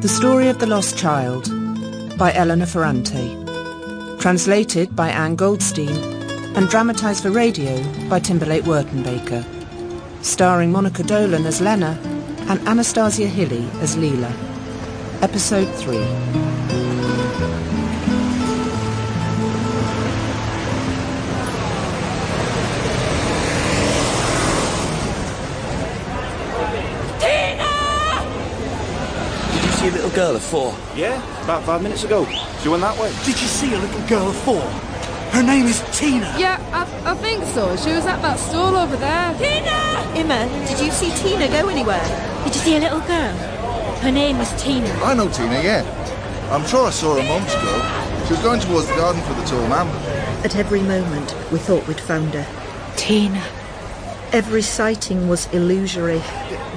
The Story of the Lost Child by Elena Ferrante. Translated by Anne Goldstein and dramatised for radio by Timberlake Wertenbaker. Starring Monica Dolan as Lena and Anastasia Hilly as Lila. Episode 3. A little girl of 4. Yeah, about 5 minutes ago. She went that way. Did you see a little girl of 4? Her name is Tina. Yeah, I think so. She was at that stall over there. Tina! Emma, did you see Tina go anywhere? Did you see a little girl? Her name was Tina. I know Tina, yeah. I'm sure I saw her moments ago. She was going towards the garden for the tall man. At every moment, we thought we'd found her. Tina. Every sighting was illusory.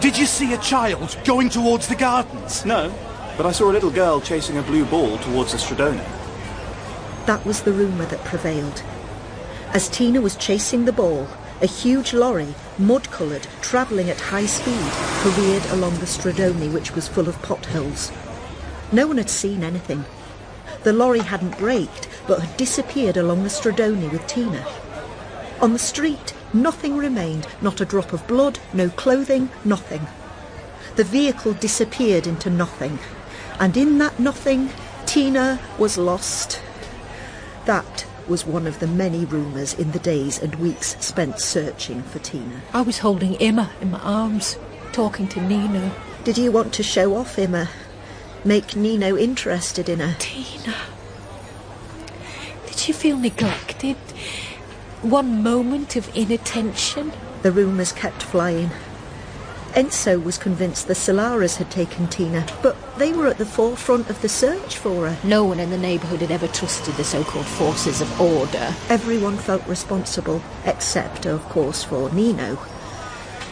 Did you see a child going towards the gardens? No, but I saw a little girl chasing a blue ball towards the Stradone. That was the rumour that prevailed. As Tina was chasing the ball, a huge lorry, mud-coloured, travelling at high speed, careered along the Stradone, which was full of potholes. No one had seen anything. The lorry hadn't braked, but had disappeared along the Stradone with Tina. On the street, nothing remained, not a drop of blood, no clothing, nothing. The vehicle disappeared into nothing, and in that nothing, Tina was lost. That was one of the many rumours in the days and weeks spent searching for Tina. I was holding Emma in my arms, talking to Nino. Did you want to show off Emma? Make Nino interested in her? Tina. Did you feel neglected? One moment of inattention? The rumours kept flying. Enzo was convinced the Solaras had taken Tina, but they were at the forefront of the search for her. No one in the neighbourhood had ever trusted the so-called forces of order. Everyone felt responsible, except, of course, for Nino.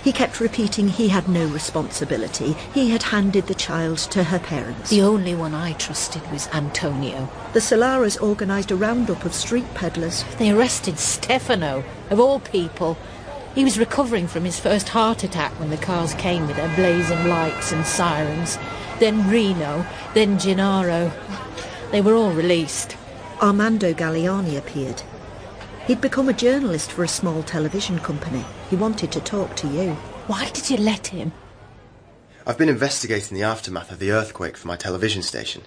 He kept repeating he had no responsibility. He had handed the child to her parents. The only one I trusted was Antonio. The Solaras organised a roundup of street peddlers. They arrested Stefano, of all people. He was recovering from his first heart attack when the cars came with their blazing lights and sirens. Then Reno, then Gennaro. They were all released. Armando Galliani appeared. He'd become a journalist for a small television company. He wanted to talk to you. Why did you let him? I've been investigating the aftermath of the earthquake for my television station.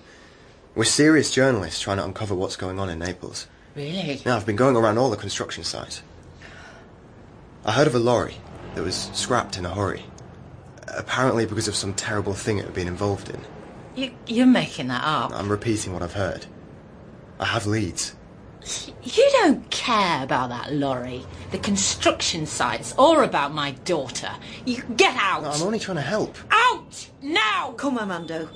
We're serious journalists trying to uncover what's going on in Naples. Really? Now, I've been going around all the construction sites. I heard of a lorry that was scrapped in a hurry. Apparently because of some terrible thing it had been involved in. You're making that up. I'm repeating what I've heard. I have leads. You don't care about that lorry, the construction sites, or about my daughter. You get out! No, I'm only trying to help. Out! Now! Come, Armando.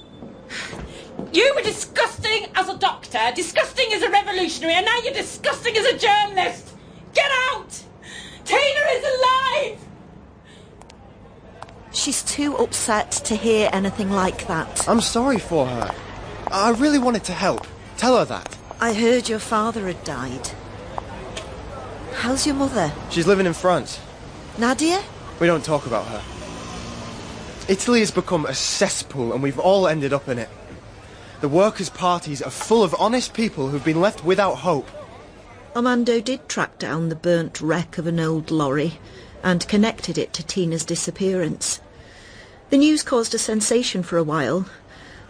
You were disgusting as a doctor, disgusting as a revolutionary, and now you're disgusting as a journalist! Get out! Tina is alive! She's too upset to hear anything like that. I'm sorry for her. I really wanted to help. Tell her that. I heard your father had died. How's your mother? She's living in France. Nadia? We don't talk about her. Italy has become a cesspool and we've all ended up in it. The workers' parties are full of honest people who've been left without hope. Armando did track down the burnt wreck of an old lorry and connected it to Tina's disappearance. The news caused a sensation for a while,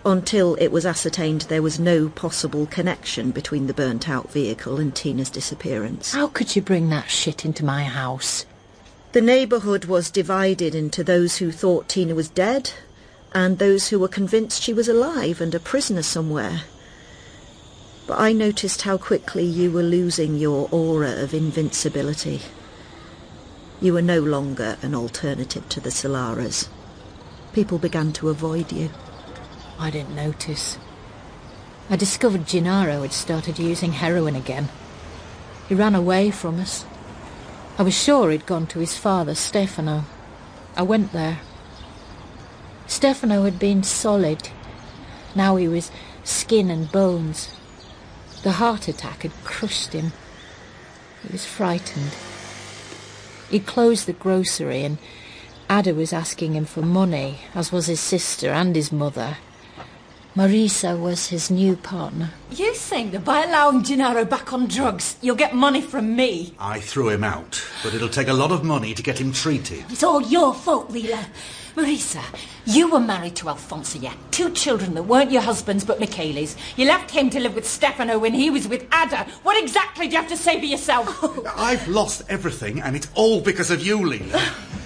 until it was ascertained there was no possible connection between the burnt-out vehicle and Tina's disappearance. How could you bring that shit into my house? The neighbourhood was divided into those who thought Tina was dead and those who were convinced she was alive and a prisoner somewhere. But I noticed how quickly you were losing your aura of invincibility. You were no longer an alternative to the Solaras. People began to avoid you. I didn't notice. I discovered Gennaro had started using heroin again. He ran away from us. I was sure he'd gone to his father, Stefano. I went there. Stefano had been solid. Now he was skin and bones. The heart attack had crushed him. He was frightened. He'd closed the grocery and Ada was asking him for money, as was his sister and his mother. Marisa was his new partner. You think that by allowing Gennaro back on drugs, you'll get money from me? I threw him out, but it'll take a lot of money to get him treated. It's all your fault, Lila. Marisa, you were married to Alfonso, yeah? 2 children that weren't your husband's but Michele's. You left him to live with Stefano when he was with Ada. What exactly do you have to say for yourself? I've lost everything, and it's all because of you, Lila.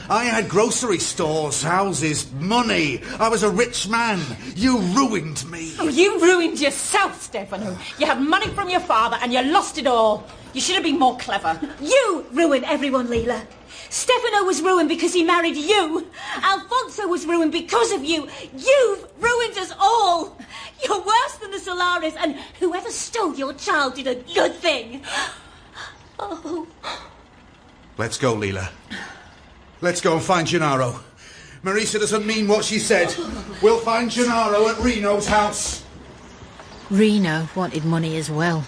I had grocery stores, houses, money. I was a rich man. You ruined me. Oh, you ruined yourself, Stefano. You had money from your father and you lost it all. You should have been more clever. You ruined everyone, Lila. Stefano was ruined because he married you. Alfonso was ruined because of you. You've ruined us all. You're worse than the Solaris, and whoever stole your child did a good thing. Oh. Let's go, Lila. Let's go and find Gennaro. Marisa doesn't mean what she said. We'll find Gennaro at Reno's house. Reno wanted money as well.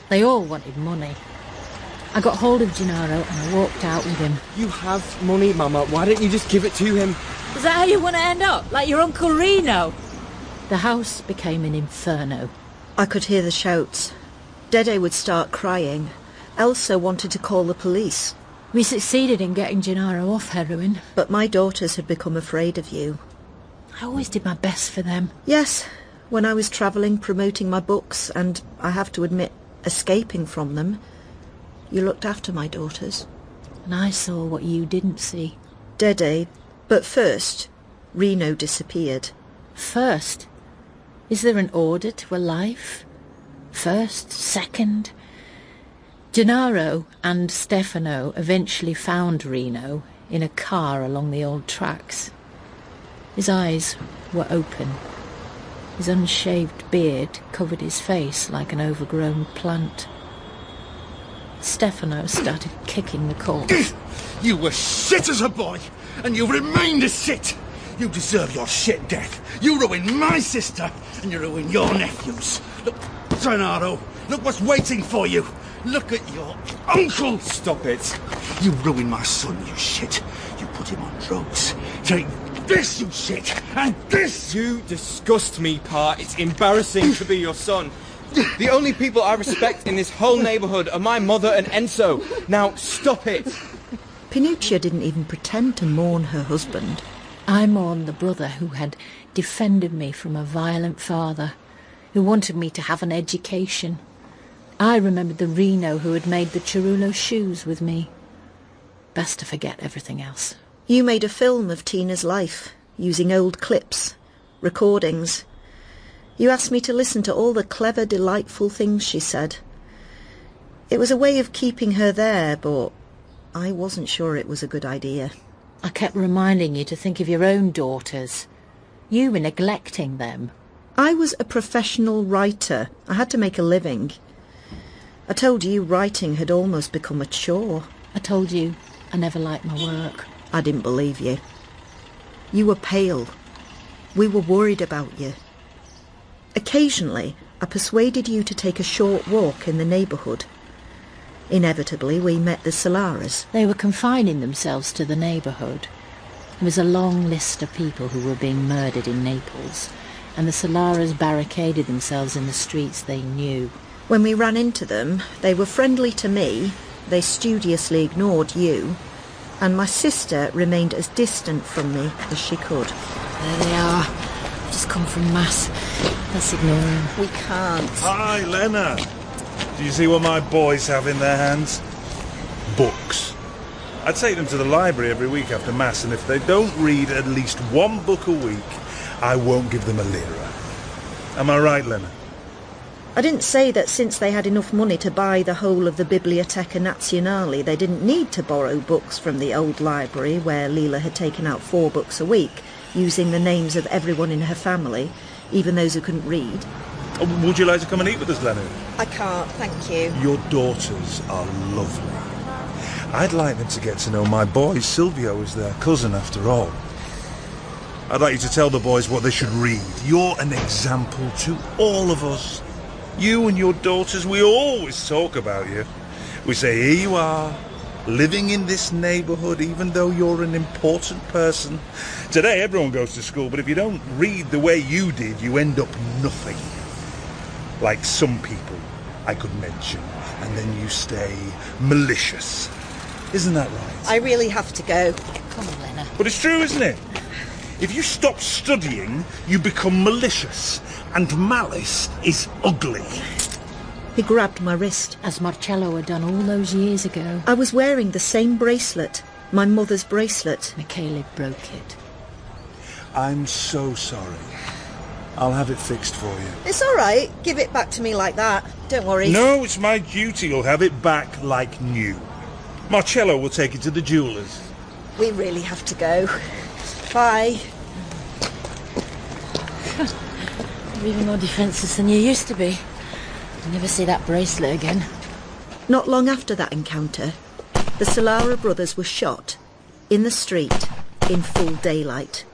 They all wanted money. I got hold of Gennaro and I walked out with him. You have money, Mama. Why don't you just give it to him? Is that how you want to end up? Like your Uncle Reno? The house became an inferno. I could hear the shouts. Dede would start crying. Elsa wanted to call the police. We succeeded in getting Gennaro off heroin. But my daughters had become afraid of you. I always did my best for them. Yes, when I was travelling, promoting my books, and, I have to admit, escaping from them, you looked after my daughters. And I saw what you didn't see. Dede, but first, Reno disappeared. First? Is there an order to a life? First? Second? Gennaro and Stefano eventually found Reno in a car along the old tracks. His eyes were open. His unshaved beard covered his face like an overgrown plant. Stefano started kicking the corpse. You were shit as a boy, and you remained a shit. You deserve your shit death. You ruined my sister, and you ruined your nephews. Look, Gennaro, look what's waiting for you. Look at your uncle! Stop it. You ruined my son, you shit. You put him on drugs. Take this, you shit, and this! You disgust me, Pa. It's embarrassing to be your son. The only people I respect in this whole neighbourhood are my mother and Enzo. Now, stop it. Pinuccia didn't even pretend to mourn her husband. I mourned the brother who had defended me from a violent father, who wanted me to have an education. I remembered the Reno who had made the Cirulo shoes with me. Best to forget everything else. You made a film of Tina's life, using old clips, recordings. You asked me to listen to all the clever, delightful things she said. It was a way of keeping her there, but I wasn't sure it was a good idea. I kept reminding you to think of your own daughters. You were neglecting them. I was a professional writer. I had to make a living. I told you writing had almost become a chore. I told you I never liked my work. I didn't believe you. You were pale. We were worried about you. Occasionally, I persuaded you to take a short walk in the neighbourhood. Inevitably, we met the Solaris. They were confining themselves to the neighbourhood. There was a long list of people who were being murdered in Naples, and the Solaris barricaded themselves in the streets they knew. When we ran into them, they were friendly to me, they studiously ignored you, and my sister remained as distant from me as she could. There they are. Just come from Mass. Let's ignore them. We can't. Hi, Lena. Do you see what my boys have in their hands? Books. I take them to the library every week after Mass, and if they don't read at least one book a week, I won't give them a lira. Am I right, Lena? I didn't say that since they had enough money to buy the whole of the Biblioteca Nazionale, they didn't need to borrow books from the old library where Lila had taken out 4 books a week, using the names of everyone in her family, even those who couldn't read. Would you like to come and eat with us, Lena? I can't, thank you. Your daughters are lovely. I'd like them to get to know my boy. Silvio is their cousin, after all. I'd like you to tell the boys what they should read. You're an example to all of us. You and your daughters, we always talk about you. We say, here you are, living in this neighbourhood even though you're an important person. Today everyone goes to school, but if you don't read the way you did, you end up nothing. Like some people I could mention, and then you stay malicious. Isn't that right? I really have to go. Come on, Lena. But it's true, isn't it? If you stop studying, you become malicious, and malice is ugly. He grabbed my wrist. As Marcello had done all those years ago. I was wearing the same bracelet, my mother's bracelet. Michele broke it. I'm so sorry. I'll have it fixed for you. It's all right. Give it back to me like that. Don't worry. No, it's my duty. You'll have it back like new. Marcello will take it to the jeweller's. We really have to go. Bye. You're even more defenceless than you used to be. You'll never see that bracelet again. Not long after that encounter, the Solara brothers were shot in the street in full daylight.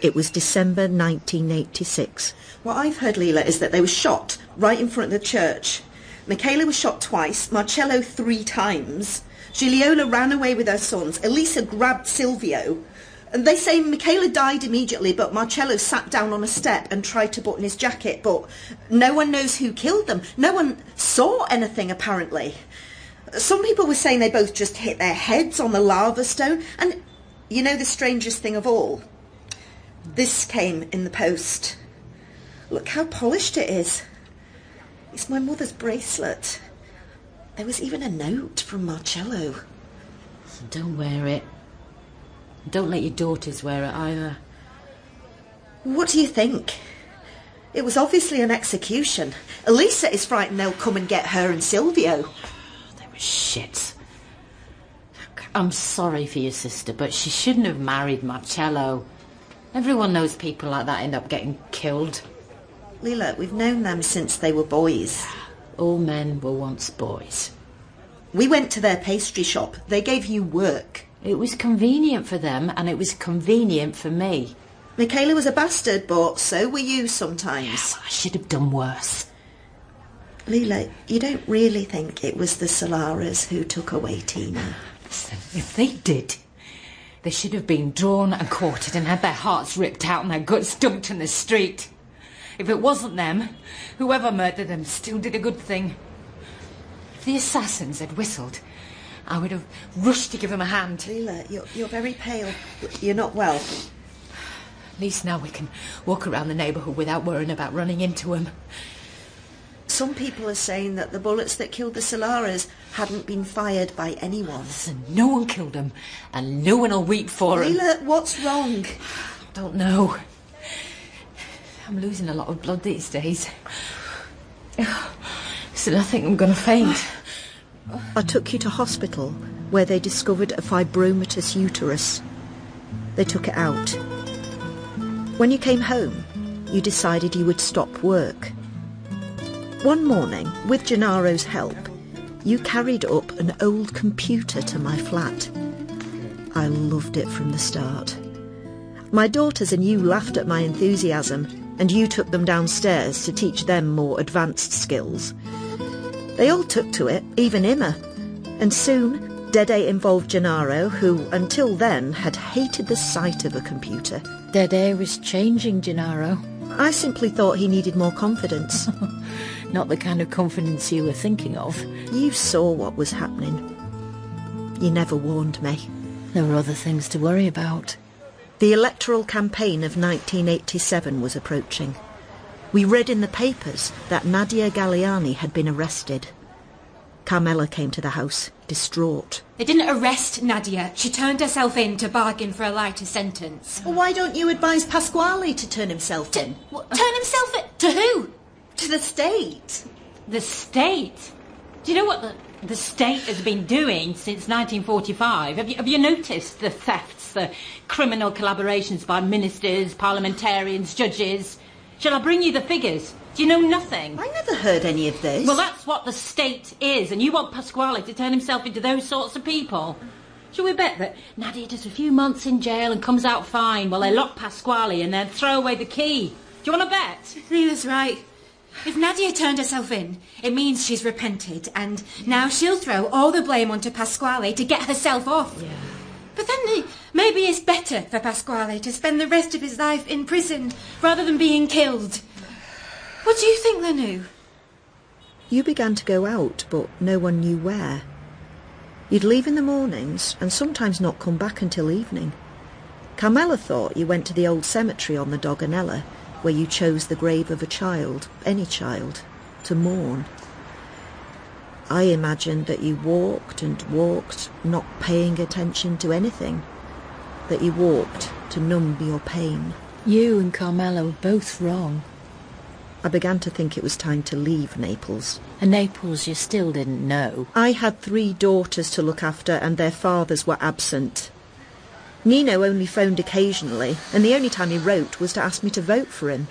It was December 1986. What I've heard, Lila, is that they were shot right in front of the church. Michele was shot twice, Marcello 3 times. Gigliola ran away with her sons. Elisa grabbed Silvio. And they say Michele died immediately, but Marcello sat down on a step and tried to button his jacket. But no one knows who killed them. No one saw anything, apparently. Some people were saying they both just hit their heads on the lava stone. And you know the strangest thing of all? This came in the post. Look how polished it is. It's my mother's bracelet. There was even a note from Marcello. Don't wear it. Don't let your daughters wear it either. What do you think? It was obviously an execution. Elisa is frightened they'll come and get her and Silvio. They were shit. I'm sorry for your sister, but she shouldn't have married Marcello. Everyone knows people like that end up getting killed. Lila, we've known them since they were boys. All men were once boys. We went to their pastry shop. They gave you work. It was convenient for them, and it was convenient for me. Michele was a bastard, but so were you sometimes. Yeah, well, I should have done worse. Lila, you don't really think it was the Solaras who took away Tina? Listen, if they did, they should have been drawn and quartered and had their hearts ripped out and their guts dumped in the street. If it wasn't them, whoever murdered them still did a good thing. If the assassins had whistled, I would have rushed to give them a hand. Lila, you're very pale. You're not well. At least now we can walk around the neighbourhood without worrying about running into them. Some people are saying that the bullets that killed the Solaras hadn't been fired by anyone. Listen, no one killed them, and no one will weep for them. Lila, what's wrong? I don't know. I'm losing a lot of blood these days. Listen, I think I'm going to faint. I took you to hospital, where they discovered a fibromatous uterus. They took it out. When you came home, you decided you would stop work. One morning, with Gennaro's help, you carried up an old computer to my flat. I loved it from the start. My daughters and you laughed at my enthusiasm, and you took them downstairs to teach them more advanced skills. They all took to it, even Imma, and soon Dede involved Gennaro, who until then had hated the sight of a computer. Dede was changing Gennaro. I simply thought he needed more confidence. Not the kind of confidence you were thinking of. You saw what was happening. You never warned me. There were other things to worry about. The electoral campaign of 1987 was approaching. We read in the papers that Nadia Galliani had been arrested. Carmela came to the house, distraught. They didn't arrest Nadia. She turned herself in to bargain for a lighter sentence. Well, why don't you advise Pasquale to turn himself in? Turn himself in? To who? To the state. The state? Do you know what the state has been doing since 1945? Have you noticed the thefts, the criminal collaborations by ministers, parliamentarians, judges? Shall I bring you the figures? Do you know nothing? I never heard any of this. Well, that's what the state is, and you want Pasquale to turn himself into those sorts of people? Shall we bet that Nadia does a few months in jail and comes out fine while they lock Pasquale and then throw away the key? Do you want to bet? Lila's right. If Nadia turned herself in, it means she's repented, and now she'll throw all the blame onto Pasquale to get herself off. Yeah. But then maybe it's better for Pasquale to spend the rest of his life in prison rather than being killed. What do you think, Lenu? You began to go out, but no one knew where. You'd leave in the mornings and sometimes not come back until evening. Carmela thought you went to the old cemetery on the Doganella, where you chose the grave of a child, any child, to mourn. I imagined that you walked and walked, not paying attention to anything. That you walked to numb your pain. You and Carmela were both wrong. I began to think it was time to leave Naples. And Naples you still didn't know. I had 3 daughters to look after and their fathers were absent. Nino only phoned occasionally, and the only time he wrote was to ask me to vote for him.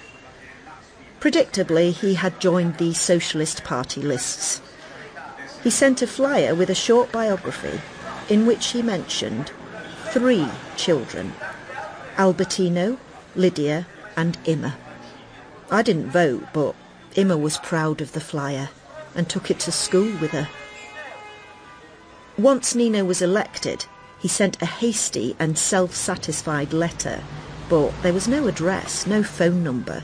Predictably, he had joined the Socialist Party lists. He sent a flyer with a short biography in which he mentioned 3 children: Albertino, Lydia and Imma. I didn't vote, but Imma was proud of the flyer and took it to school with her. Once Nino was elected, he sent a hasty and self-satisfied letter, but there was no address, no phone number.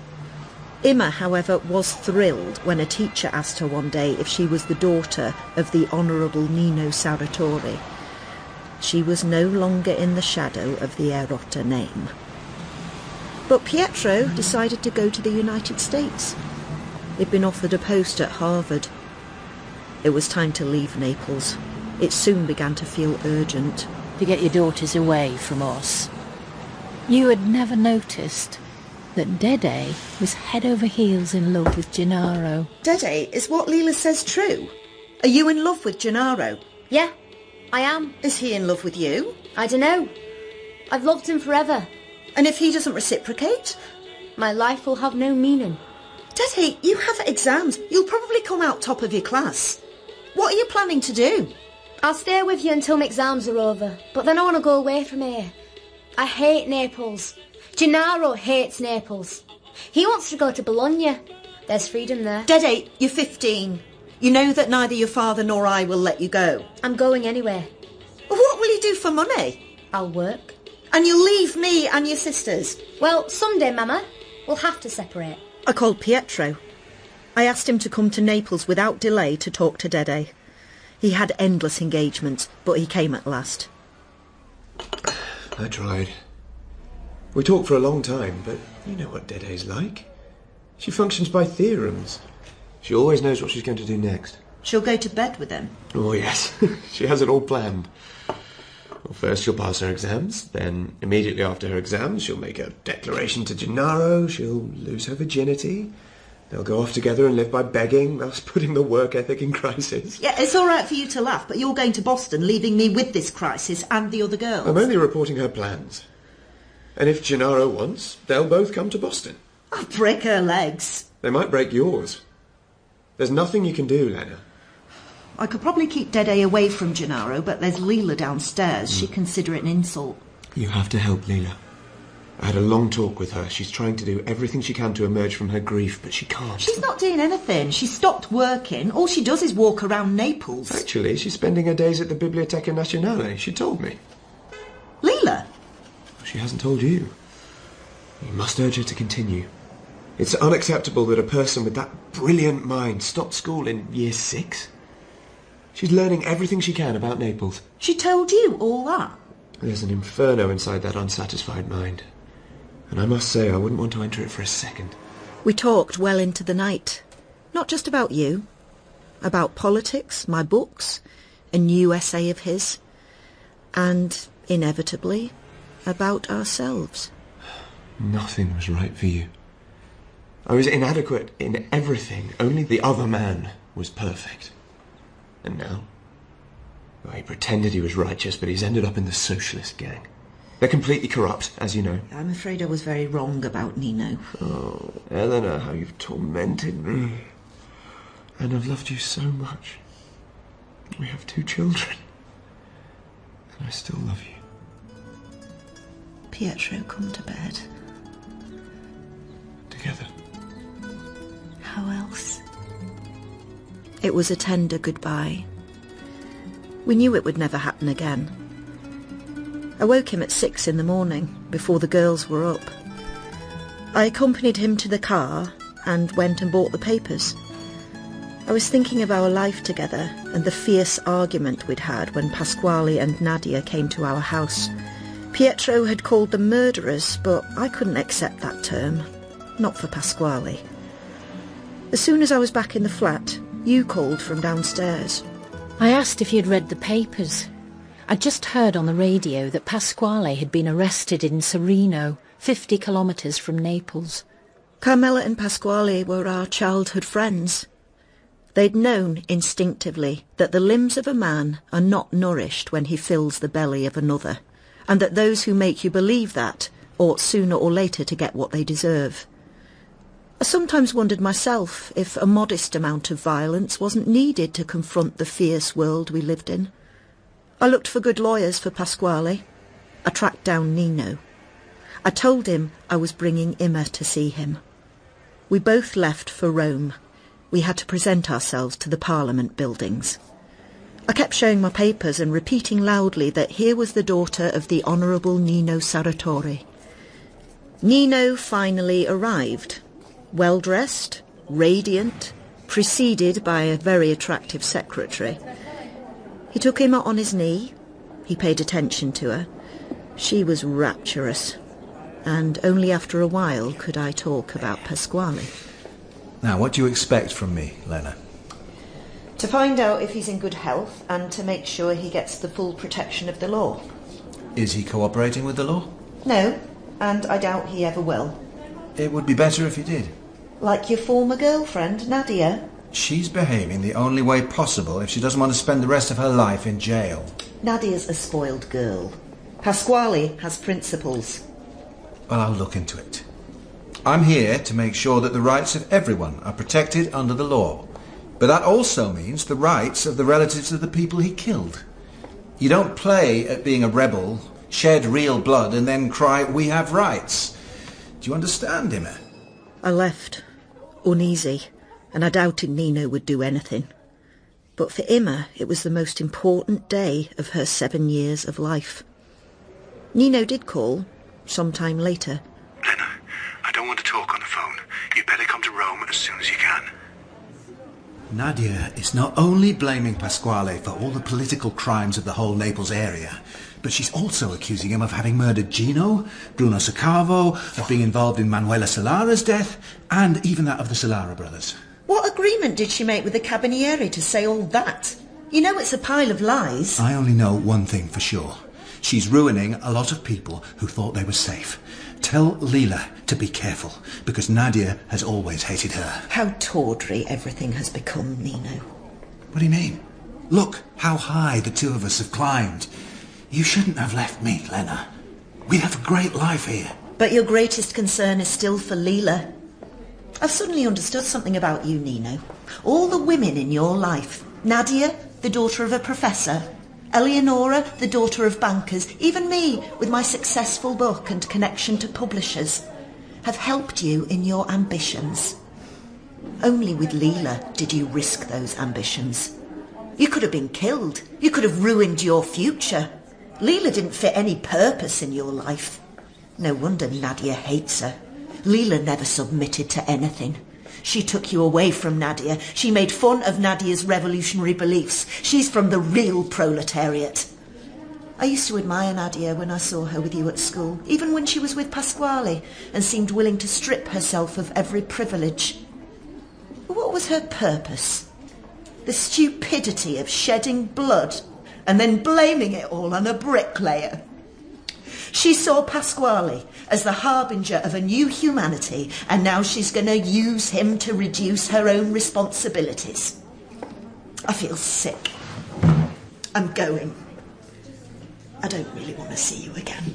Imma, however, was thrilled when a teacher asked her one day if she was the daughter of the Honourable Nino Sarratore. She was no longer in the shadow of the Erotta name. But Pietro decided to go to the United States. He'd been offered a post at Harvard. It was time to leave Naples. It soon began to feel urgent. To get your daughters away from us. You had never noticed that Dede was head over heels in love with Gennaro. Dede, is what Lila says true? Are you in love with Gennaro? Yeah, I am. Is he in love with you? I don't know. I've loved him forever. And if he doesn't reciprocate? My life will have no meaning. Dede, you have exams. You'll probably come out top of your class. What are you planning to do? I'll stay with you until my exams are over, but then I want to go away from here. I hate Naples. Gennaro hates Naples. He wants to go to Bologna. There's freedom there. Dede, you're 15. You know that neither your father nor I will let you go. I'm going anywhere. What will you do for money? I'll work. And you'll leave me and your sisters? Well, someday, Mama, we'll have to separate. I called Pietro. I asked him to come to Naples without delay to talk to Dede. He had endless engagements, but he came at last. I tried. We talked for a long time, but you know what Dede's like. She functions by theorems. She always knows what she's going to do next. She'll go to bed with him? Oh, yes. She has it all planned. Well, first she'll pass her exams, then immediately after her exams she'll make a declaration to Gennaro, she'll lose her virginity. They'll go off together and live by begging, thus putting the work ethic in crisis. Yeah, it's all right for you to laugh, but you're going to Boston, leaving me with this crisis and the other girls. I'm only reporting her plans. And if Gennaro wants, they'll both come to Boston. I'll break her legs. They might break yours. There's nothing you can do, Lena. I could probably keep Dede away from Gennaro, but there's Lila downstairs. She'd consider it an insult. You have to help Lila. I had a long talk with her. She's trying to do everything she can to emerge from her grief, but she can't. She's not doing anything. She stopped working. All she does is walk around Naples. Actually, she's spending her days at the Biblioteca Nazionale. She told me. Lila? She hasn't told you. You must urge her to continue. It's unacceptable that a person with that brilliant mind stopped school in year 6. She's learning everything she can about Naples. She told you all that? There's an inferno inside that unsatisfied mind. And I must say, I wouldn't want to enter it for a second. We talked well into the night. Not just about you. About politics, my books, a new essay of his. And, inevitably, about ourselves. Nothing was right for you. I was inadequate in everything. Only the other man was perfect. And now? Well, he pretended he was righteous, but he's ended up in the socialist gang. They're completely corrupt, as you know. I'm afraid I was very wrong about Nino. Oh, Eleanor, how you've tormented me. And I've loved you so much. We have 2 children. And I still love you. Pietro, come to bed. Together. how else? It was a tender goodbye. We knew it would never happen again. I woke him at 6 in the morning, before the girls were up. I accompanied him to the car and went and bought the papers. I was thinking of our life together and the fierce argument we'd had when Pasquale and Nadia came to our house. Pietro had called them murderers, but I couldn't accept that term. Not for Pasquale. As soon as I was back in the flat, you called from downstairs. I asked if you'd read the papers. I'd just heard on the radio that Pasquale had been arrested in Serino, 50 kilometres from Naples. Carmela and Pasquale were our childhood friends. They'd known instinctively that the limbs of a man are not nourished when he fills the belly of another, and that those who make you believe that ought sooner or later to get what they deserve. I sometimes wondered myself if a modest amount of violence wasn't needed to confront the fierce world we lived in. I looked for good lawyers for Pasquale. I tracked down Nino. I told him I was bringing Imma to see him. We both left for Rome. We had to present ourselves to the Parliament buildings. I kept showing my papers and repeating loudly that here was the daughter of the Honourable Nino Sarratore. Nino finally arrived, well-dressed, radiant, preceded by a very attractive secretary. He took Imma on his knee. He paid attention to her. She was rapturous, and only after a while could I talk about Pasquale. Now, what do you expect from me, Lena? To find out if he's in good health and to make sure he gets the full protection of the law. Is he cooperating with the law? No, and I doubt he ever will. It would be better if he did. Like your former girlfriend, Nadia? She's behaving the only way possible if she doesn't want to spend the rest of her life in jail. Nadia's a spoiled girl. Pasquale has principles. Well, I'll look into it. I'm here to make sure that the rights of everyone are protected under the law. But that also means the rights of the relatives of the people he killed. You don't play at being a rebel, shed real blood, and then cry, "We have rights." Do you understand, Imma? I left, uneasy, and I doubted Nino would do anything. But for Imma, it was the most important day of her 7 years of life. Nino did call, sometime later. Lena, I don't want to talk on the phone. You better come to Rome as soon as you can. Nadia is not only blaming Pasquale for all the political crimes of the whole Naples area, but she's also accusing him of having murdered Gino, Bruno Sacavo, of being involved in Manuela Solara's death, and even that of the Solara brothers. What agreement did she make with the Cabinieri to say all that? You know it's a pile of lies. I only know one thing for sure. She's ruining a lot of people who thought they were safe. Tell Lila to be careful, because Nadia has always hated her. How tawdry everything has become, Nino. What do you mean? Look how high the two of us have climbed. You shouldn't have left me, Lena. We'd have a great life here. But your greatest concern is still for Lila. I've suddenly understood something about you, Nino. All the women in your life. Nadia, the daughter of a professor. Eleonora, the daughter of bankers. Even me, with my successful book and connection to publishers, have helped you in your ambitions. Only with Lila did you risk those ambitions. You could have been killed. You could have ruined your future. Lila didn't fit any purpose in your life. No wonder Nadia hates her. Lila never submitted to anything. She took you away from Nadia. She made fun of Nadia's revolutionary beliefs. She's from the real proletariat. I used to admire Nadia when I saw her with you at school, even when she was with Pasquale and seemed willing to strip herself of every privilege. But what was her purpose? The stupidity of shedding blood and then blaming it all on a bricklayer. She saw Pasquale as the harbinger of a new humanity, and now she's going to use him to reduce her own responsibilities. I feel sick. I'm going. I don't really want to see you again.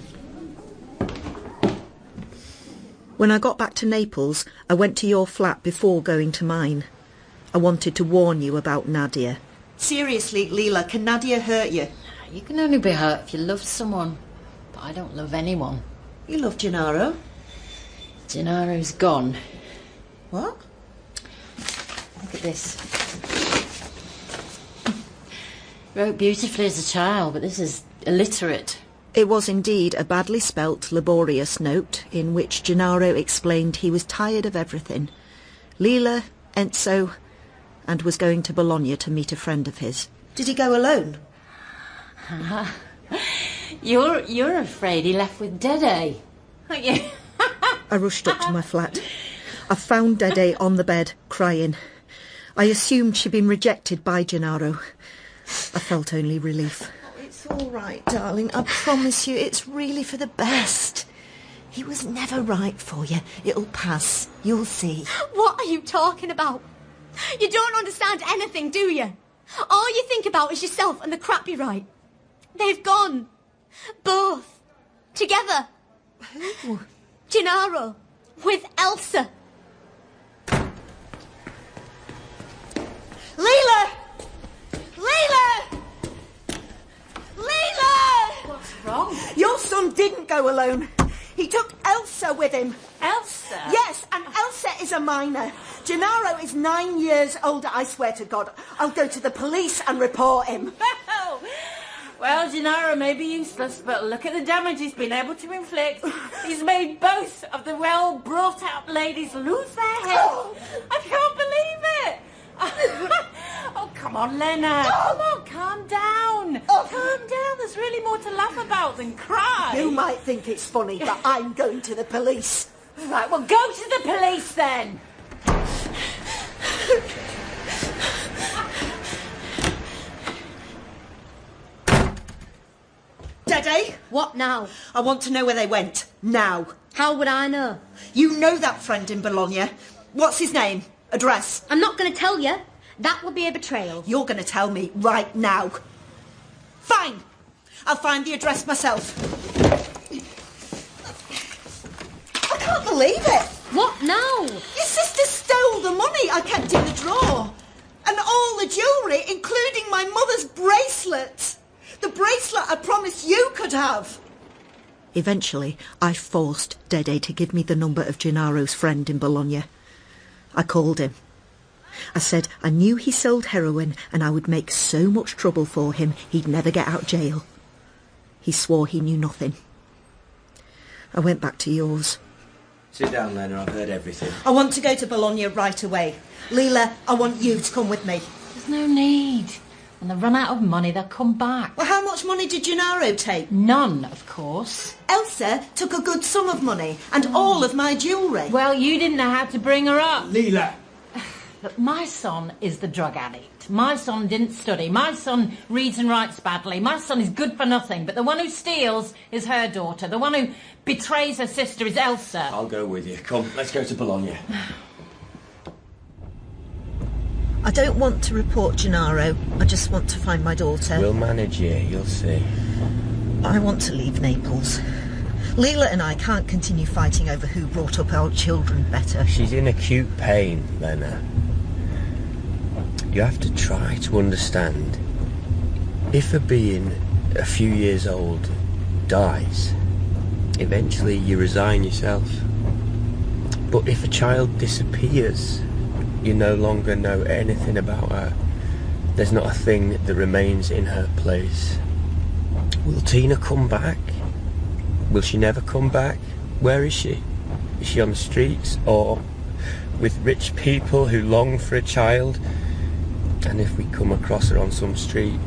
When I got back to Naples, I went to your flat before going to mine. I wanted to warn you about Nadia. Seriously, Lila, can Nadia hurt you? You can only be hurt if you love someone. But I don't love anyone. You love Gennaro? Gennaro's gone. What? Look at this. Wrote beautifully as a child, but this is illiterate. It was indeed a badly spelt, laborious note in which Gennaro explained he was tired of everything. Lila, Enzo, and was going to Bologna to meet a friend of his. Did he go alone? You're afraid he left with Dede, aren't you? I rushed up to my flat. I found Dede on the bed, crying. I assumed she'd been rejected by Gennaro. I felt only relief. It's all right, darling. I promise you, it's really for the best. He was never right for you. It'll pass. You'll see. What are you talking about? You don't understand anything, do you? All you think about is yourself and the crap you write. They've gone. Both. Together. Who? Gennaro. With Elsa. Lila! Lila! Lila! What's wrong? Your son didn't go alone. He took Elsa with him. Elsa? Yes, and Elsa is a minor. Gennaro is 9 years older, I swear to God. I'll go to the police and report him. Well, Gennaro may be useless, but look at the damage he's been able to inflict. He's made both of the well-brought-up ladies lose their heads. I can't believe it. Oh, come on, Lena. Come on, calm down. Calm down. There's really more to laugh about than cry. You might think it's funny, but I'm going to the police. Right, well, go to the police then. Dede? What now? I want to know where they went. Now. How would I know? You know that friend in Bologna. What's his name? Address? I'm not going to tell you. That would be a betrayal. You're going to tell me right now. Fine. I'll find the address myself. I can't believe it. What now? Your sister stole the money I kept in the drawer. And all the jewellery, including my mother's bracelet. The bracelet I promised you could have. Eventually, I forced Dede to give me the number of Gennaro's friend in Bologna. I called him. I said I knew he sold heroin and I would make so much trouble for him he'd never get out of jail. He swore he knew nothing. I went back to yours. Sit down, Lena. I've heard everything. I want to go to Bologna right away. Lila, I want you to come with me. There's no need. When they run out of money, they'll come back. Well, how much money did Gennaro take? None, of course. Elsa took a good sum of money and all of my jewellery. Well, you didn't know how to bring her up. Lila! Look, my son is the drug addict. My son didn't study. My son reads and writes badly. My son is good for nothing. But the one who steals is her daughter. The one who betrays her sister is Elsa. I'll go with you. Come, let's go to Bologna. I don't want to report Gennaro. I just want to find my daughter. We'll manage you, you'll see. I want to leave Naples. Lila and I can't continue fighting over who brought up our children better. She's in acute pain, Lena. You have to try to understand. If a being a few years old dies, eventually you resign yourself. But if a child disappears, you no longer know anything about her. There's not a thing that remains in her place. Will Tina come back? Will she never come back? Where is she? Is she on the streets or with rich people who long for a child? And if we come across her on some street,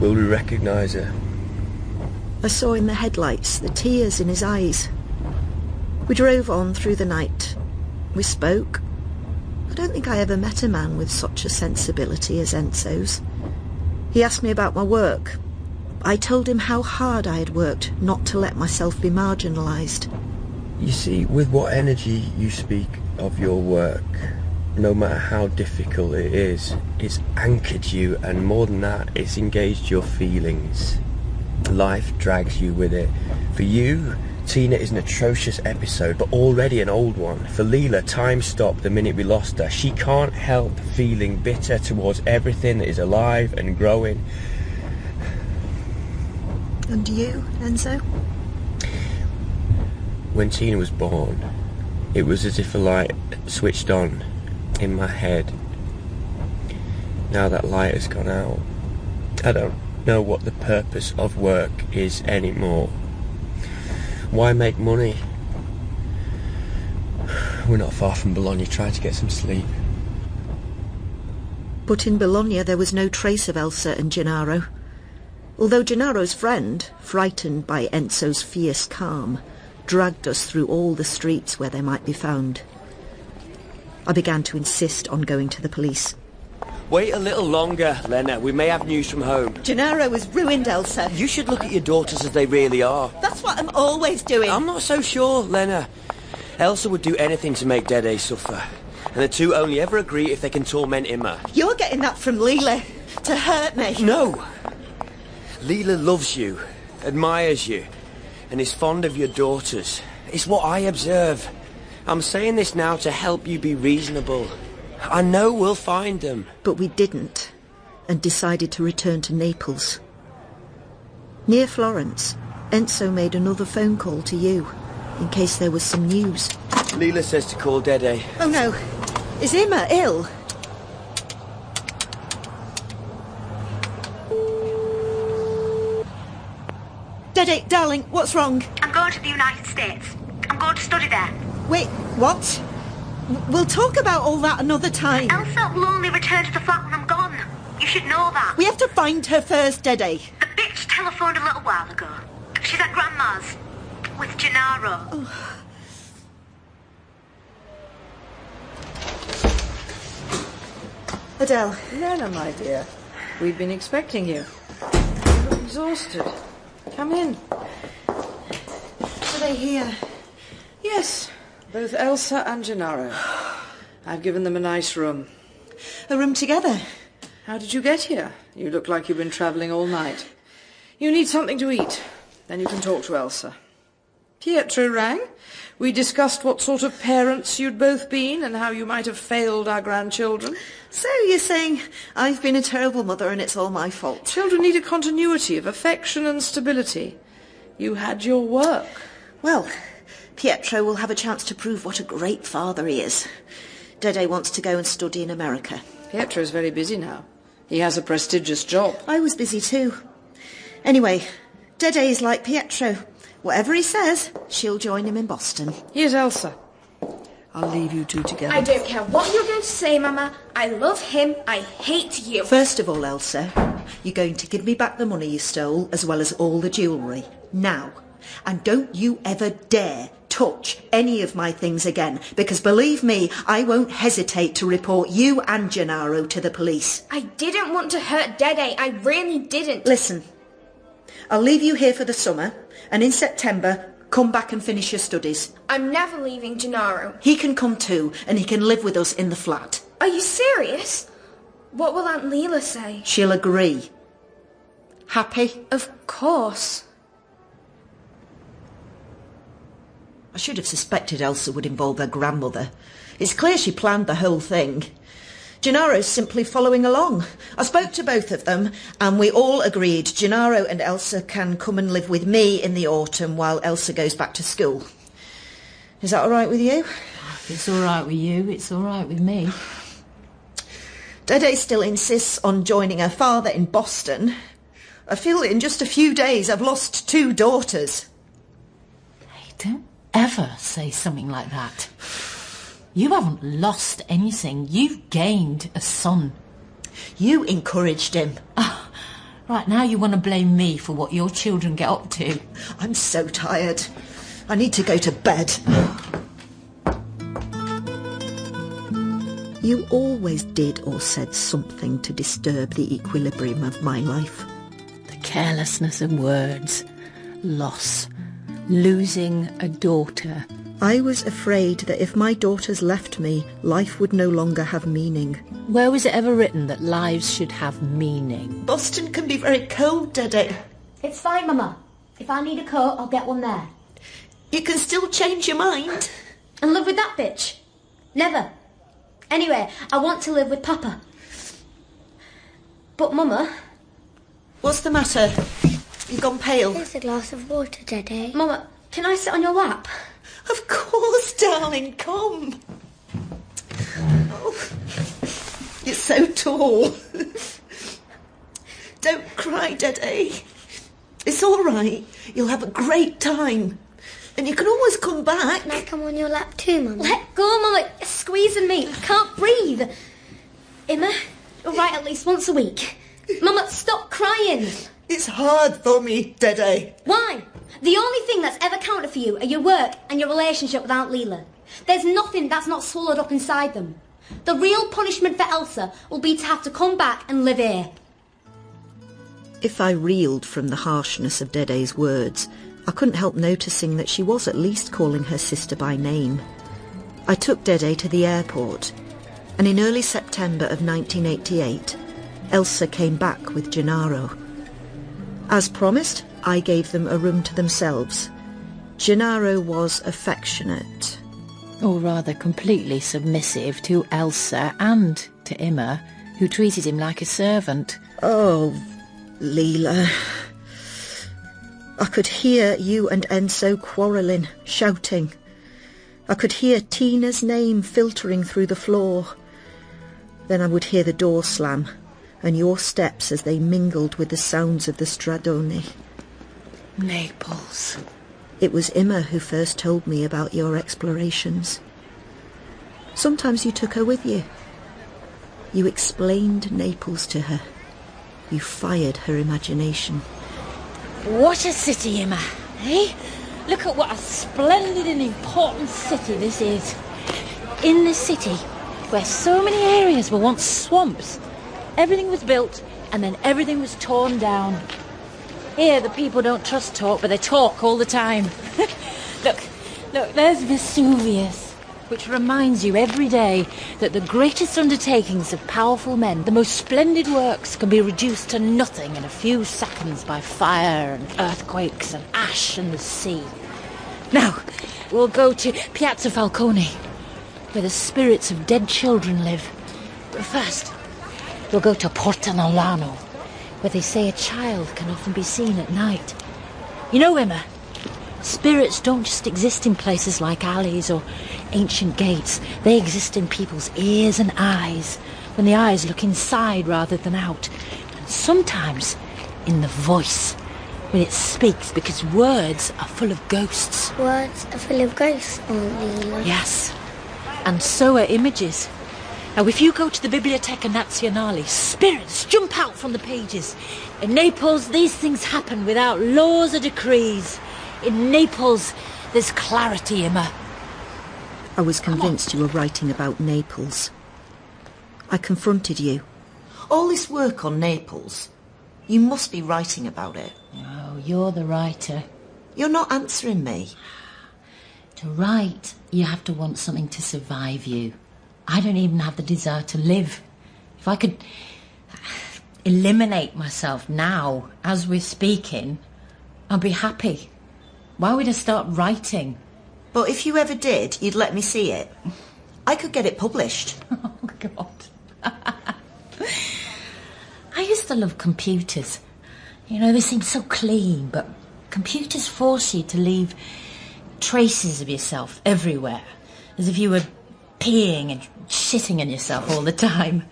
will we recognise her? I saw in the headlights the tears in his eyes. We drove on through the night. We spoke. I don't think I ever met a man with such a sensibility as Enzo's. He asked me about my work. I told him how hard I had worked not to let myself be marginalised. You see, with what energy you speak of your work, no matter how difficult it is, it's anchored you, and more than that, it's engaged your feelings. Life drags you with it. For you, Tina is an atrocious episode, but already an old one. For Lila, time stopped the minute we lost her. She can't help feeling bitter towards everything that is alive and growing. And you, Enzo? When Tina was born, it was as if a light switched on. in my head. Now that light has gone out, I don't know what the purpose of work is anymore. Why make money? We're not far from Bologna. Try to get some sleep. But in Bologna there was no trace of Elsa and Gennaro. Although Gennaro's friend, frightened by Enzo's fierce calm, dragged us through all the streets where they might be found. I began to insist on going to the police. Wait a little longer, Lena. We may have news from home. Gennaro has ruined Elsa. You should look at your daughters as they really are. That's what I'm always doing. I'm not so sure, Lena. Elsa would do anything to make Dede suffer. And the two only ever agree if they can torment Imma. You're getting that from Lila to hurt me. No. Lila loves you, admires you, and is fond of your daughters. It's what I observe. I'm saying this now to help you be reasonable. I know we'll find them. But we didn't, and decided to return to Naples. Near Florence, Enzo made another phone call to you, in case there was some news. Lila says to call Dede. Oh no. Is Imma ill? Dede, darling, what's wrong? I'm going to the United States. I'm going to study there. Wait, what? We'll talk about all that another time. Elsa will only return to the flat when I'm gone. You should know that. We have to find her first, Dede. The bitch telephoned a little while ago. She's at Grandma's. With Gennaro. Oh. Adele. Lena, my dear. We've been expecting you. You look exhausted. Come in. Are they here? Yes. Both Elsa and Gennaro. I've given them a nice room. A room together? How did you get here? You look like you've been travelling all night. You need something to eat. Then you can talk to Elsa. Pietro rang. We discussed what sort of parents you'd both been and how you might have failed our grandchildren. So you're saying I've been a terrible mother and it's all my fault? Children need a continuity of affection and stability. You had your work. Well, Pietro will have a chance to prove what a great father he is. Dede wants to go and study in America. Pietro's very busy now. He has a prestigious job. I was busy too. Anyway, Dede is like Pietro. Whatever he says, she'll join him in Boston. Here's Elsa. I'll leave you two together. I don't care what you're going to say, Mama. I love him. I hate you. First of all, Elsa, you're going to give me back the money you stole, as well as all the jewellery. Now. And don't you ever dare touch any of my things again, because believe me, I won't hesitate to report you and Gennaro to the police. I didn't want to hurt Dede. I really didn't. Listen, I'll leave you here for the summer, and in September, come back and finish your studies. I'm never leaving Gennaro. He can come too, and he can live with us in the flat. Are you serious? What will Aunt Lila say? She'll agree. Happy? Of course. I should have suspected Elsa would involve her grandmother. It's clear she planned the whole thing. Gennaro's simply following along. I spoke to both of them, and we all agreed Gennaro and Elsa can come and live with me in the autumn while Elsa goes back to school. Is that all right with you? If it's all right with you, it's all right with me. Dede still insists on joining her father in Boston. I feel that in just a few days I've lost 2 daughters. Hey, don't ever say something like that. You haven't lost anything. You've gained a son. You encouraged him. Oh, right, now you want to blame me for what your children get up to. I'm so tired. I need to go to bed. You always did or said something to disturb the equilibrium of my life. The carelessness of words. Loss. Losing a daughter. I was afraid that if my daughters left me, life would no longer have meaning. Where was it ever written that lives should have meaning? Boston can be very cold, Dede. It's fine, Mama. If I need a coat, I'll get one there. You can still change your mind. And live with that bitch? Never. Anyway, I want to live with Papa. But, Mama... What's the matter? You've gone pale. Here's a glass of water, Dede. Mama, can I sit on your lap? Of course, darling, come. Oh, you're so tall. Don't cry, Dede. It's all right. You'll have a great time. And you can always come back. Can I come on your lap too, Mum? Let go, Mum. It's squeezing me. I can't breathe. Emma, you'll write at least once a week. Mama, stop crying. It's hard for me, Dede. Why? The only thing that's ever counted for you are your work and your relationship with Aunt Lila. There's nothing that's not swallowed up inside them. The real punishment for Elsa will be to have to come back and live here. If I reeled from the harshness of Dede's words, I couldn't help noticing that she was at least calling her sister by name. I took Dede to the airport, and in early September of 1988, Elsa came back with Gennaro. As promised, I gave them a room to themselves. Gennaro was affectionate. Or rather completely submissive to Elsa and to Emma, who treated him like a servant. Oh, Lila. I could hear you and Enzo quarrelling, shouting. I could hear Tina's name filtering through the floor. Then I would hear the door slam, and your steps as they mingled with the sounds of the stradone. Naples. It was Emma who first told me about your explorations. Sometimes you took her with you. You explained Naples to her. You fired her imagination. What a city, Emma, eh? Look at what a splendid and important city this is. In this city, where so many areas were once swamps, everything was built and then everything was torn down. Here, the people don't trust talk, but they talk all the time. Look, there's Vesuvius, which reminds you every day that the greatest undertakings of powerful men, the most splendid works, can be reduced to nothing in a few seconds by fire and earthquakes and ash and the sea. Now, we'll go to Piazza Falcone, where the spirits of dead children live. But first, we'll go to Porta Nolano, where they say a child can often be seen at night. You know, Emma, spirits don't just exist in places like alleys or ancient gates. They exist in people's ears and eyes, when the eyes look inside rather than out. And sometimes in the voice, when it speaks, because words are full of ghosts. Words are full of ghosts, Aunt Lila. Yes, and so are images. Now, if you go to the Biblioteca Nazionale, spirits jump out from the pages. In Naples, these things happen without laws or decrees. In Naples, there's clarity, Emma. I was convinced you were writing about Naples. I confronted you. All this work on Naples, you must be writing about it. Oh, you're the writer. You're not answering me. To write, you have to want something to survive you. I don't even have the desire to live. If I could eliminate myself now, as we're speaking, I'd be happy. Why would I start writing? But if you ever did, you'd let me see it. I could get it published. Oh, God. I used to love computers. You know, they seem so clean, but computers force you to leave traces of yourself everywhere, as if you were peeing and shitting on yourself all the time.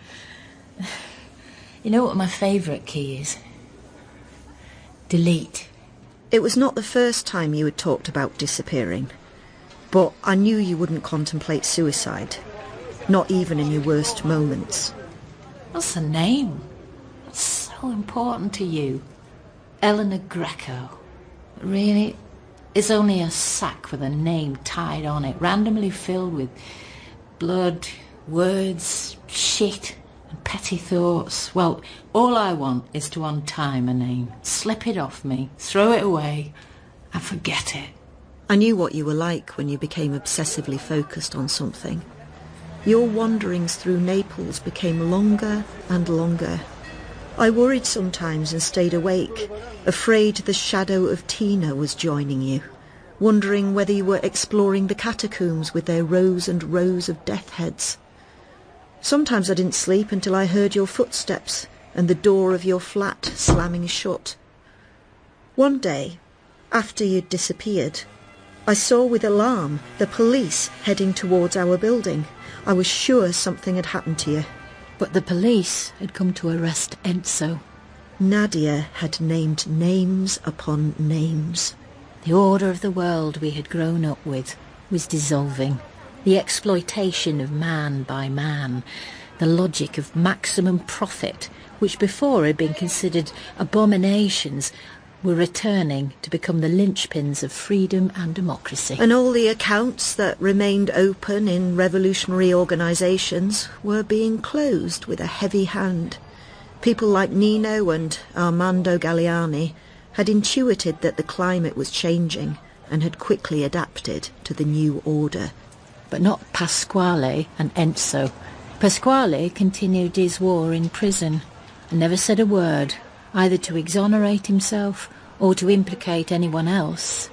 You know what my favourite key is? Delete. It was not the first time you had talked about disappearing, but I knew you wouldn't contemplate suicide, not even in your worst moments. What's the name? It's so important to you. Elena Greco. Really? It's only a sack with a name tied on it, randomly filled with blood, words, shit, and petty thoughts. Well, all I want is to untie my name, slip it off me, throw it away, and forget it. I knew what you were like when you became obsessively focused on something. Your wanderings through Naples became longer and longer. I worried sometimes and stayed awake, afraid the shadow of Tina was joining you, wondering whether you were exploring the catacombs with their rows and rows of death heads. Sometimes I didn't sleep until I heard your footsteps and the door of your flat slamming shut. One day, after you'd disappeared, I saw with alarm the police heading towards our building. I was sure something had happened to you. But the police had come to arrest Enzo. Nadia had named names upon names. The order of the world we had grown up with was dissolving. The exploitation of man by man, the logic of maximum profit, which before had been considered abominations, were returning to become the linchpins of freedom and democracy. And all the accounts that remained open in revolutionary organisations were being closed with a heavy hand. People like Nino and Armando Galliani had intuited that the climate was changing and had quickly adapted to the new order. But not Pasquale and Enzo. Pasquale continued his war in prison and never said a word, either to exonerate himself or to implicate anyone else.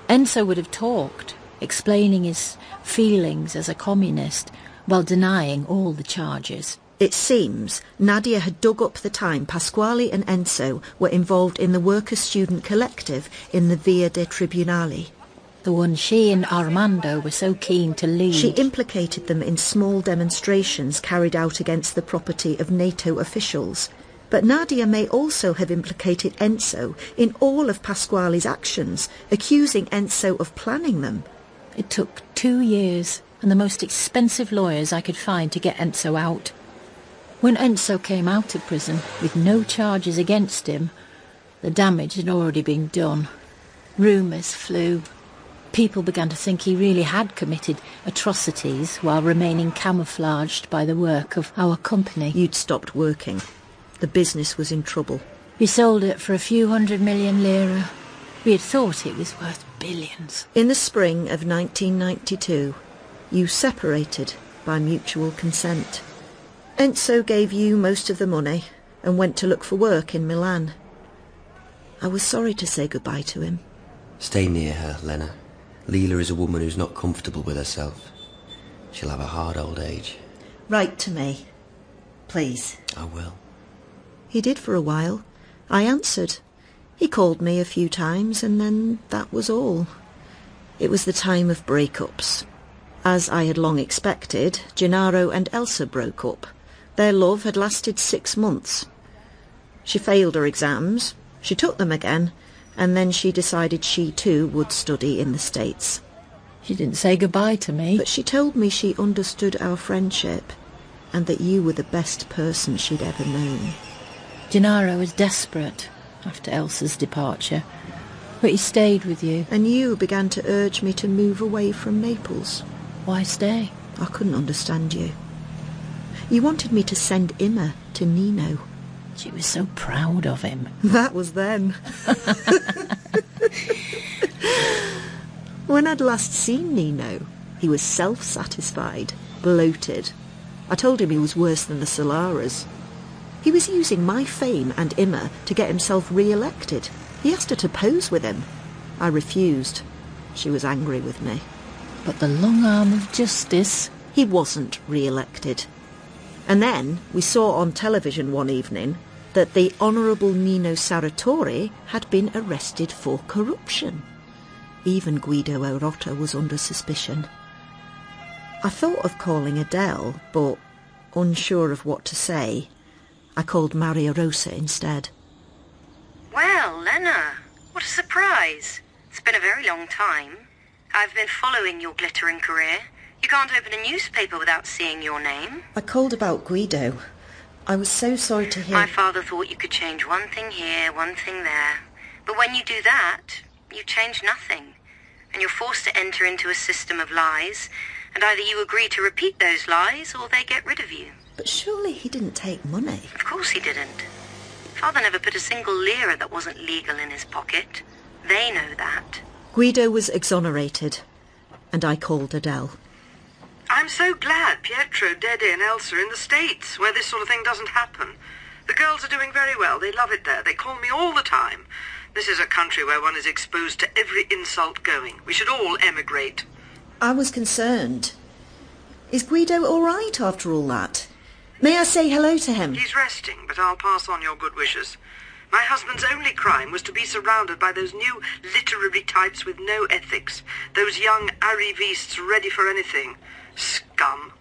Enzo would have talked, explaining his feelings as a communist, while denying all the charges. It seems Nadia had dug up the time Pasquale and Enzo were involved in the worker-student collective in the Via dei Tribunali. The one she and Armando were so keen to lead. She implicated them in small demonstrations carried out against the property of NATO officials. But Nadia may also have implicated Enzo in all of Pasquale's actions, accusing Enzo of planning them. It took 2 years and the most expensive lawyers I could find to get Enzo out. When Enzo came out of prison with no charges against him, the damage had already been done. Rumours flew. People began to think he really had committed atrocities while remaining camouflaged by the work of our company. You'd stopped working. The business was in trouble. We sold it for a few 100 million lira. We had thought it was worth billions. In the spring of 1992, you separated by mutual consent. Enzo gave you most of the money and went to look for work in Milan. I was sorry to say goodbye to him. Stay near her, Lena. Lila is a woman who's not comfortable with herself. She'll have a hard old age. Write to me, please. I will. He did for a while. I answered. He called me a few times and then that was all. It was the time of breakups. As I had long expected, Gennaro and Elsa broke up. Their love had lasted 6 months. She failed her exams, she took them again, and then she decided she too would study in the States. She didn't say goodbye to me. But she told me she understood our friendship and that you were the best person she'd ever known. Gennaro was desperate after Elsa's departure, but he stayed with you. And you began to urge me to move away from Naples. Why stay? I couldn't understand you. You wanted me to send Imma to Nino. She was so proud of him. That was then. When I'd last seen Nino, he was self-satisfied, bloated. I told him he was worse than the Solaras. He was using my fame and Imma to get himself re-elected. He asked her to pose with him. I refused. She was angry with me. But the long arm of justice... He wasn't re-elected. And then we saw on television one evening that the Honourable Nino Sarratore had been arrested for corruption. Even Guido Erotta was under suspicion. I thought of calling Adele, but unsure of what to say, I called Maria Rosa instead. Well, Lena, what a surprise. It's been a very long time. I've been following your glittering career. You can't open a newspaper without seeing your name. I called about Guido. I was so sorry to hear... My father thought you could change one thing here, one thing there. But when you do that, you change nothing. And you're forced to enter into a system of lies, and either you agree to repeat those lies or they get rid of you. But surely he didn't take money. Of course he didn't. Father never put a single lira that wasn't legal in his pocket. They know that. Guido was exonerated, and I called Adele. I'm so glad Pietro, Dede and Elsa are in the States, where this sort of thing doesn't happen. The girls are doing very well. They love it there. They call me all the time. This is a country where one is exposed to every insult going. We should all emigrate. I was concerned. Is Guido all right after all that? May I say hello to him? He's resting, but I'll pass on your good wishes. My husband's only crime was to be surrounded by those new literary types with no ethics. Those young arrivistes ready for anything. Scum.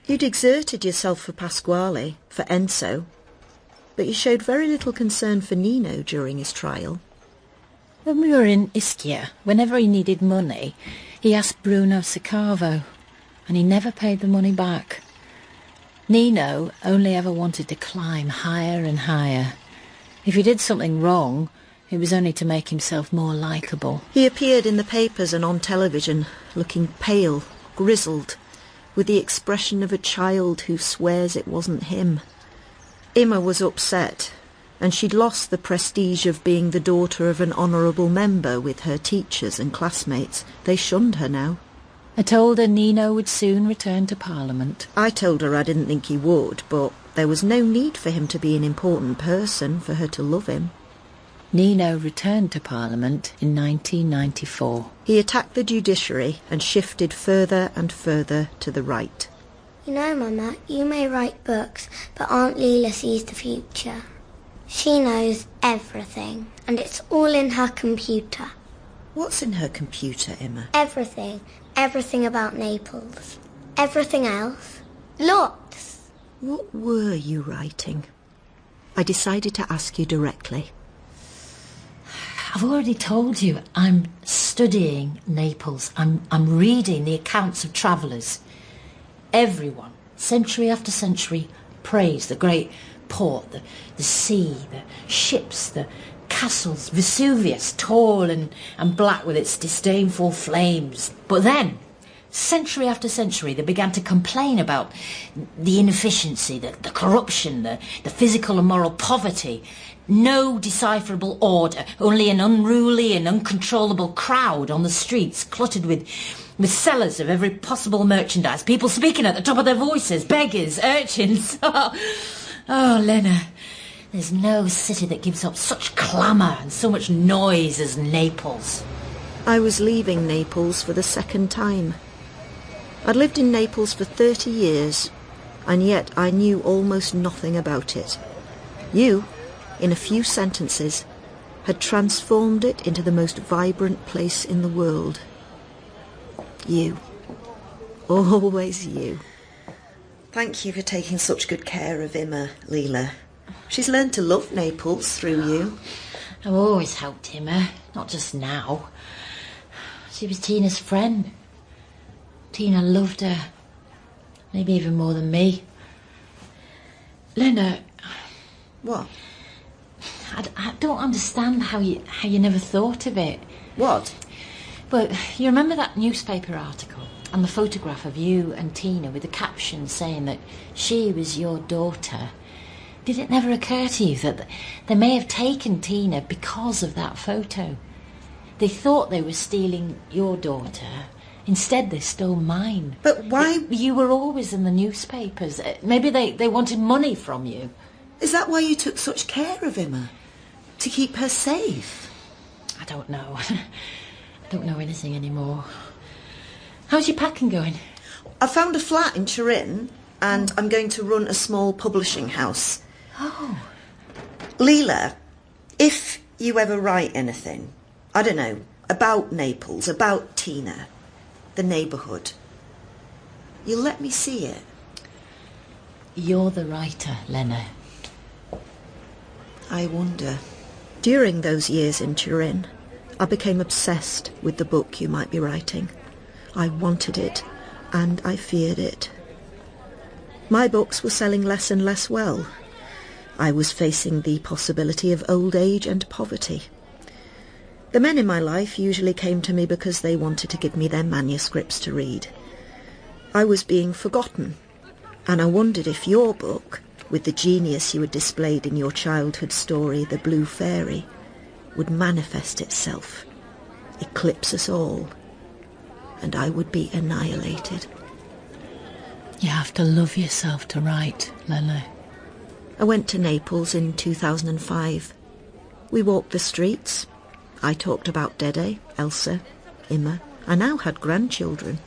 You'd exerted yourself for Pasquale, for Enzo, but you showed very little concern for Nino during his trial. When we were in Ischia, whenever he needed money, he asked Bruno Sacavo, and he never paid the money back. Nino only ever wanted to climb higher and higher. If he did something wrong, it was only to make himself more likeable. He appeared in the papers and on television, looking pale, grizzled, with the expression of a child who swears it wasn't him. Emma was upset, and she'd lost the prestige of being the daughter of an honourable member with her teachers and classmates. They shunned her now. I told her Nino would soon return to Parliament. I told her I didn't think he would, but there was no need for him to be an important person for her to love him. Nino returned to Parliament in 1994. He attacked the judiciary and shifted further and further to the right. You know, Mama, you may write books, but Aunt Lila sees the future. She knows everything, and it's all in her computer. What's in her computer, Emma? Everything. Everything about Naples. Everything else. Lots. What were you writing? I decided to ask you directly. I've already told you, I'm studying Naples. I'm reading the accounts of travellers. Everyone, century after century, praised the great port, the sea, the ships, the castles, Vesuvius, tall and black with its disdainful flames. But then, century after century, they began to complain about the inefficiency, the corruption, the physical and moral poverty. No decipherable order, only an unruly and uncontrollable crowd on the streets, cluttered with sellers of every possible merchandise, people speaking at the top of their voices, beggars, urchins. Oh, Lena, there's no city that gives up such clamour and so much noise as Naples. I was leaving Naples for the second time. I'd lived in Naples for 30 years, and yet I knew almost nothing about it. You, in a few sentences, had transformed it into the most vibrant place in the world. You. Always you. Thank you for taking such good care of Emma, Lila. She's learned to love Naples through you. I've always helped Emma, not just now. She was Tina's friend. Tina loved her, maybe even more than me. Lena. What? I don't understand how you never thought of it. What? Well, you remember that newspaper article and the photograph of you and Tina with the caption saying that she was your daughter? Did it never occur to you that they may have taken Tina because of that photo? They thought they were stealing your daughter. Instead, they stole mine. But why? You were always in the newspapers. Maybe they wanted money from you. Is that why you took such care of Emma? To keep her safe? I don't know. I don't know anything anymore. How's your packing going? I found a flat in Turin, and I'm going to run a small publishing house. Oh. Lila, if you ever write anything, I don't know, about Naples, about Tina, the neighbourhood, you'll let me see it. You're the writer, Lena. I wonder. During those years in Turin, I became obsessed with the book you might be writing. I wanted it, and I feared it. My books were selling less and less well. I was facing the possibility of old age and poverty. The men in my life usually came to me because they wanted to give me their manuscripts to read. I was being forgotten, and I wondered if your book, with the genius you had displayed in your childhood story, The Blue Fairy, would manifest itself, eclipse us all, and I would be annihilated. You have to love yourself to write, Lena. I went to Naples in 2005. We walked the streets. I talked about Dede, Elsa, Emma. I now had grandchildren.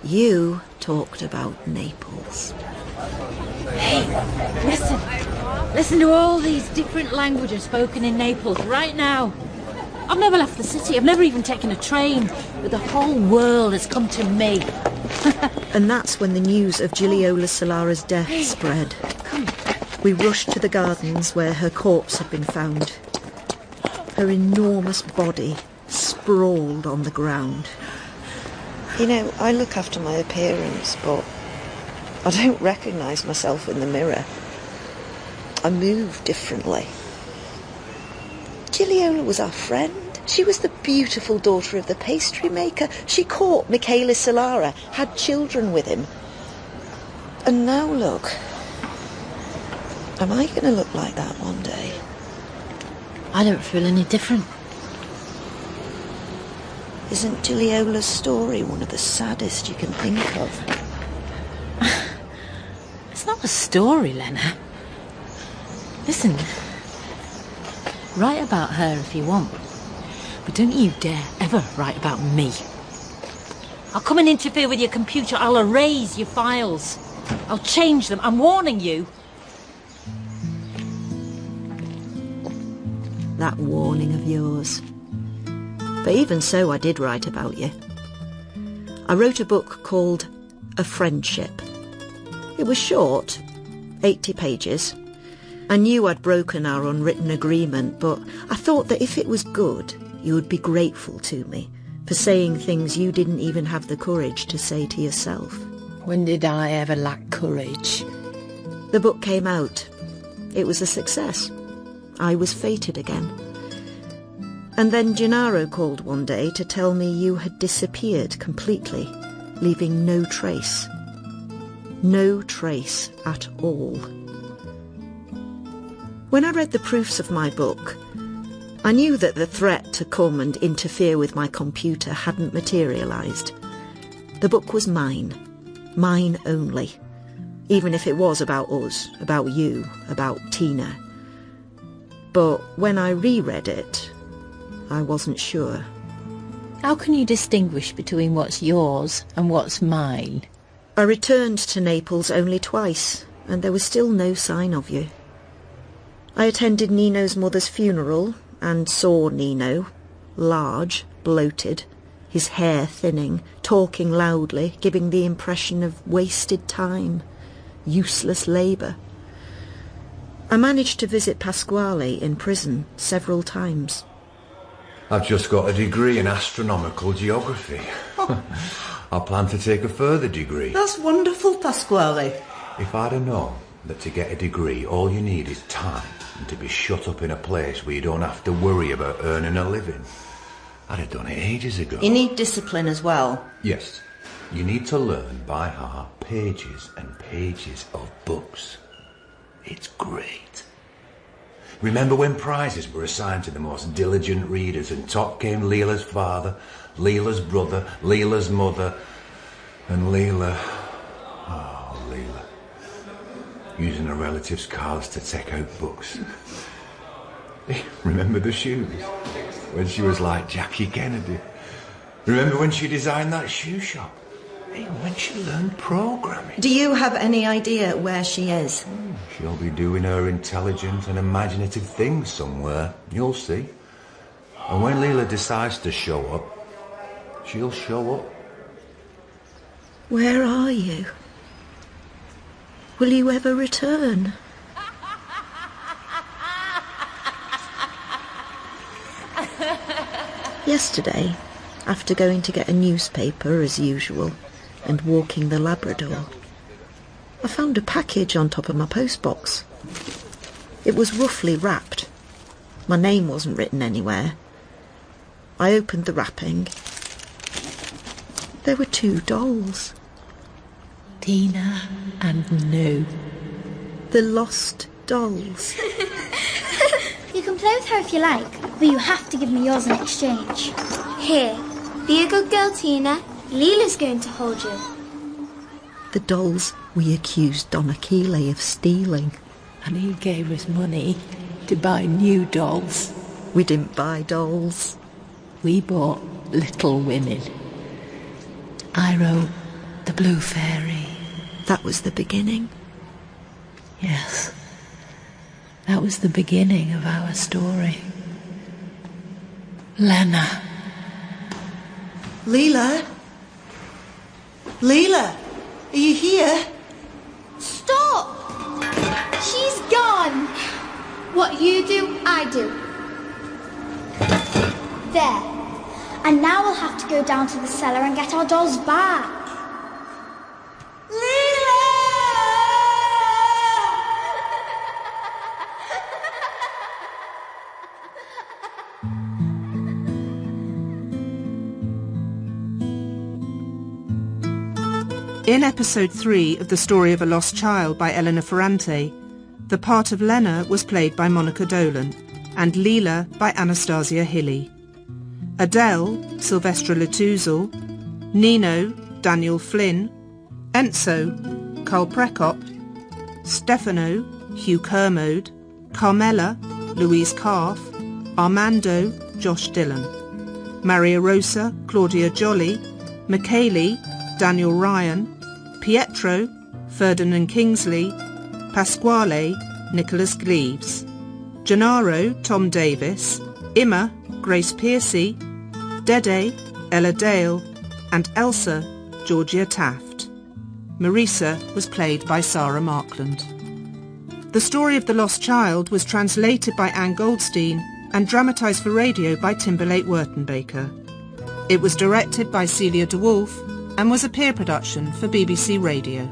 You talked about Naples. Hey, listen. Listen to all these different languages spoken in Naples right now. I've never left the city. I've never even taken a train. But the whole world has come to me. And that's when the news of Gigliola Solara's death spread. We rushed to the gardens where her corpse had been found. Her enormous body sprawled on the ground. You know, I look after my appearance, but I don't recognise myself in the mirror. I move differently. Gigliola was our friend. She was the beautiful daughter of the pastry maker. She caught Michele Solara, had children with him. And now look. Am I going to look like that one day? I don't feel any different. Isn't Gigliola's story one of the saddest you can think of? It's not a story, Lena. Listen, write about her if you want. But don't you dare ever write about me. I'll come and interfere with your computer. I'll erase your files. I'll change them. I'm warning you. That warning of yours. But even so, I did write about you. I wrote a book called A Friendship. It was short, 80 pages. I knew I'd broken our unwritten agreement, but I thought that if it was good, you would be grateful to me for saying things you didn't even have the courage to say to yourself. When did I ever lack courage? The book came out. It was a success. I was fated again. And then Gennaro called one day to tell me you had disappeared completely, leaving no trace. No trace at all. When I read the proofs of my book, I knew that the threat to come and interfere with my computer hadn't materialised. The book was mine only, even if it was about us, about you, about Tina. But when I reread it, I wasn't sure. How can you distinguish between what's yours and what's mine? I returned to Naples only twice, and there was still no sign of you. I attended Nino's mother's funeral and saw Nino, large, bloated, his hair thinning, talking loudly, giving the impression of wasted time, useless labour. I managed to visit Pasquale in prison several times. I've just got a degree in astronomical geography. I plan to take a further degree. That's wonderful, Pasquale. If I'd have known that to get a degree all you need is time and to be shut up in a place where you don't have to worry about earning a living, I'd have done it ages ago. You need discipline as well. Yes, you need to learn by heart pages and pages of books. It's great. Remember when prizes were assigned to the most diligent readers and top came Lila's father, Lila's brother, Lila's mother, and Lila... Oh, Lila. Using her relatives' cards to take out books. Remember the shoes? When she was like Jackie Kennedy. Remember when she designed that shoe shop? Hey, when she learned programming. Do you have any idea where she is? She'll be doing her intelligent and imaginative things somewhere. You'll see. And when Lila decides to show up, she'll show up. Where are you? Will you ever return? Yesterday, after going to get a newspaper as usual and walking the Labrador, I found a package on top of my postbox. It was roughly wrapped. My name wasn't written anywhere. I opened the wrapping. There were 2 dolls. Tina and No. The lost dolls. You can play with her if you like, but you have to give me yours in exchange. Here, be a good girl, Tina. Lila's going to hold you. The dolls we accused Don Achille of stealing. And he gave us money to buy new dolls. We didn't buy dolls. We bought Little Women. I wrote The Blue Fairy. That was the beginning. Yes. That was the beginning of our story. Lena. Lila? Lila? Are you here? Stop! She's gone! What you do, I do. There. And now we'll have to go down to the cellar and get our dolls back. In episode 3 of The Story of a Lost Child by Elena Ferrante, the part of Lena was played by Monica Dolan and Lila by Anastasia Hilly. Adele, Sylvestra Lutuzal, Nino, Daniel Flynn, Enzo, Carl Prekop, Stefano, Hugh Kermode, Carmela, Louise Calf, Armando, Josh Dillon, Maria Rosa, Claudia Jolly, Michaeli, Daniel Ryan, Pietro, Ferdinand Kingsley, Pasquale, Nicholas Gleaves, Gennaro, Tom Davis, Imma, Grace Piercy, Dede, Ella Dale, and Elsa, Georgia Taft. Marisa was played by Sarah Markland. The Story of the Lost Child was translated by Anne Goldstein and dramatised for radio by Timberlake Wertenbaker. It was directed by Celia de Wolf and was a peer production for BBC Radio.